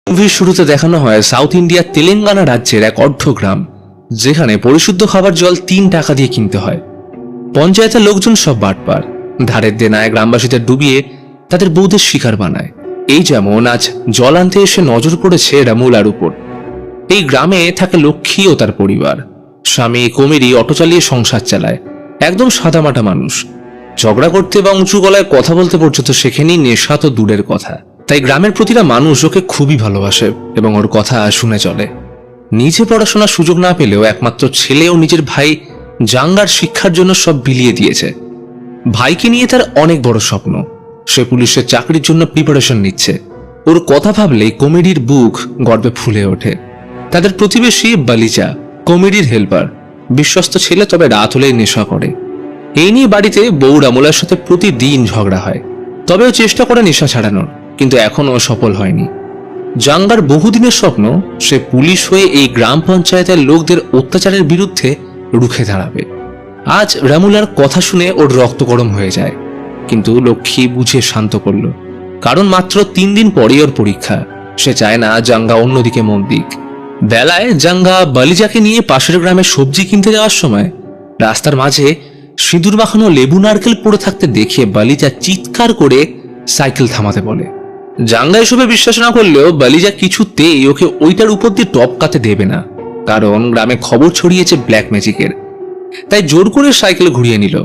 মুভির শুরুতে দেখানো হয় সাউথ ইন্ডিয়ার তেলেঙ্গানা রাজ্যের এক অর্ধ গ্রাম, যেখানে পরিশুদ্ধ খাবার জল 3 টাকা দিয়ে কিনতে হয়। পঞ্চায়েতের লোকজন সব বাটপার, ধারের দেনায় গ্রামবাসীদের ডুবিয়ে তাদের বউদের শিকার বানায়। এই যেমন আজ জল আনতে এসে নজর পড়েছে রামুলার উপর। এই গ্রামে থাকে লক্ষ্মী ও তার পরিবার। স্বামী কমিরি অটো চালিয়ে সংসার চালায়, একদম সাদামাটা মানুষ। ঝগড়া করতে বা উঁচু গলায় কথা বলতে পর্যন্ত শেখেনি, নেশা তো দূরের কথা। তাই গ্রামের প্রতিটা মানুষ ওকে খুবই ভালোবাসে এবং ওর কথা শুনে চলে। নিজে পড়াশোনার সুযোগ না পেলেও একমাত্র ছেলে ও নিজের ভাই জাঙ্গার শিক্ষার জন্য সব বিলিয়ে দিয়েছে। ভাইকে নিয়ে তার অনেক বড় স্বপ্ন, সে পুলিশের চাকরির জন্য প্রিপারেশন নিচ্ছে। ওর কথা ভাবলেই কমিডির বুক গর্বে ফুলে ওঠে। তাদের প্রতিবেশী বালিজা কমিডির হেল্পার, বিশ্বস্ত ছেলে, তবে রাত হলেই নেশা করে। এই নিয়ে বাড়িতে বউ রামুলার সাথে প্রতিদিন ঝগড়া হয়। তবেও চেষ্টা করে নেশা ছাড়ানোর, কিন্তু এখনো সফল হয়নি। জাঙ্গার বহুদিনের স্বপ্ন সে পুলিশ হয়ে এই গ্রাম পঞ্চায়েতের লোকদের অত্যাচারের বিরুদ্ধে রুখে দাঁড়াবে। আজ রামুলার কথা শুনে ওর রক্ত গরম হয়ে যায়, কিন্তু লক্ষ্মী বুঝে শান্ত করল, কারণ মাত্র 3 দিন পরেই ওর পরীক্ষা। সে চায় না জাঙ্গা অন্যদিকে মন দিক। বেলায় জাঙ্গা বালিজাকে নিয়ে পাশের গ্রামে সবজি কিনতে যাওয়ার সময় রাস্তার মাঝে সিঁদুর মাখানো লেবু নারকেল পড়ে থাকতে দেখে বালিজা চিৎকার করে সাইকেল থামাতে বলে। জাঙ্গা এসবে বিশ্বাস না করলেও বালিজা কিছুতেই ওকে ওইটার উপর দিয়ে টপকাতে দেবে না, কারণ গ্রামে খবর ছড়িয়েছে ব্ল্যাক ম্যাজিকের। তাই জোর করে সাইকেল ঘুরিয়ে নিল।